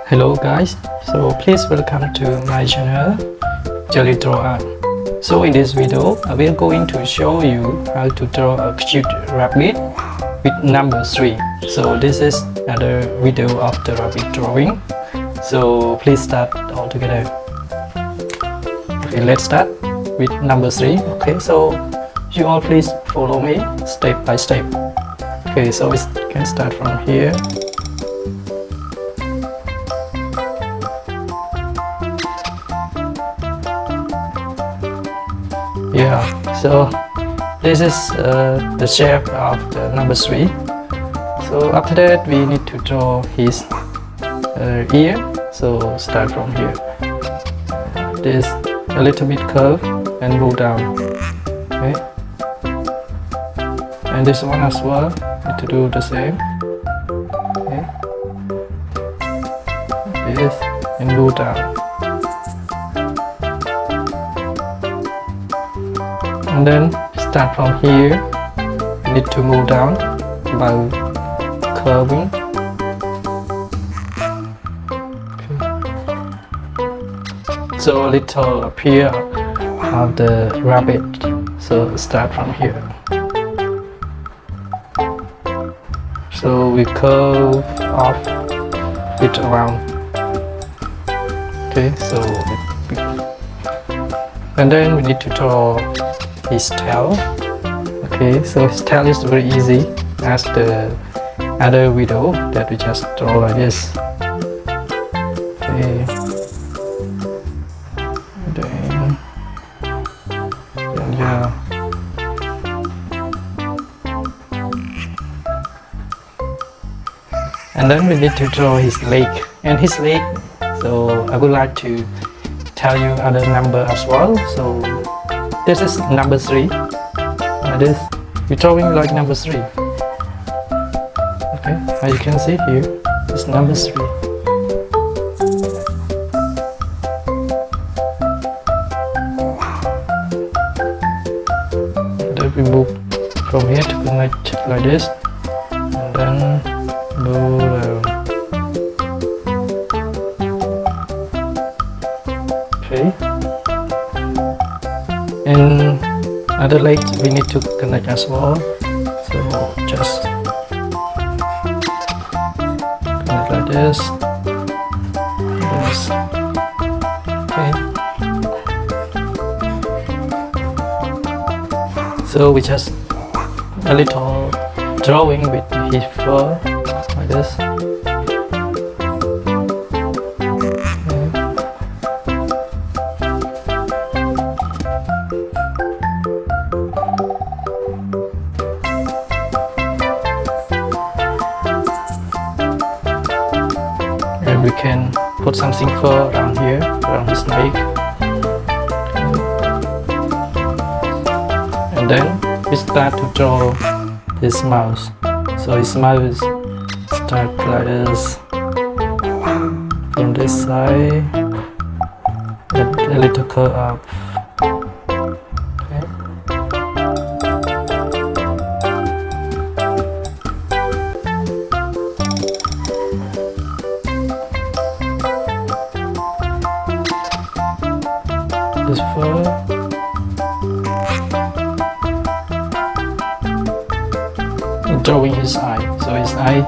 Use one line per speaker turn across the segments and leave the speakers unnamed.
Hello guys, so please welcome to my channel Jelly Draw Art. So in this video we are going to show you how to draw a cute rabbit with number 3. So this is another video of the rabbit drawing, so please start all together. Okay, let's start with number 3. Okay, so you all please follow me step by step. Okay, so we can start from here. Yeah, so this is the shape of the number 3. So after that we need to draw his ear. So start from here. This a little bit curve and go down. Okay, and this one as well, need to do the same. Okay, this and go down. And then start from here, you need to move down by curving. Okay. So a little appear of the rabbit. So start from here. So we curve off it around. Okay, so and then we need to draw his tail. Okay, so his tail is very easy as the other video that we just draw like this. Okay, then yeah, and then we need to draw his leg and his leg. So I would like to tell you other number as well. So this is number 3. This we're drawing like number 3. Okay, as you can see here, it's number 3. Then we move from here to connect like this, and then move down. Okay. And other legs we need to connect as well, so just connect like this. Okay, so we just a little drawing with his fur like this. And we can put something fur around here, around his neck. And then we start to draw his mouth. So his mouth start like this from this side, with a little curve up. This fur, and drawing his eye. So his eye,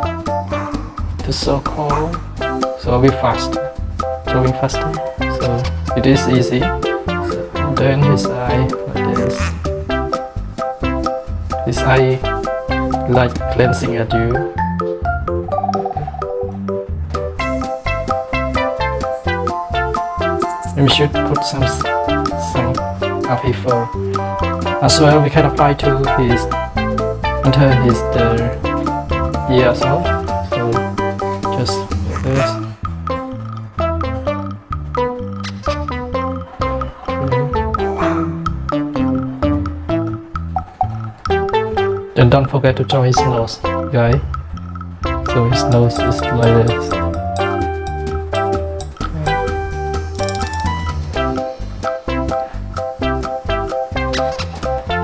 the circle. So we fast, drawing faster. So it is easy. So then his eye like this. His eye like glancing at you. And we should put some of his fur as well. We can apply to his under his ear as well. So just like this. Okay. Then don't forget to draw his nose, guys. So his nose is like this.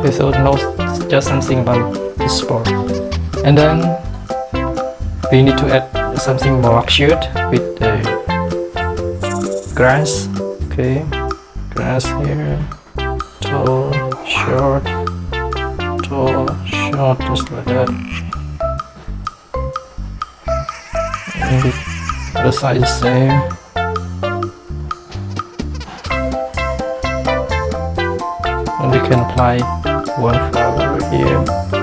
Okay, so nose just something about the sport. And then we need to add something more cute with the grass. Okay, grass here, tall, short, just like that. And the other side is same. And we can apply one flower here.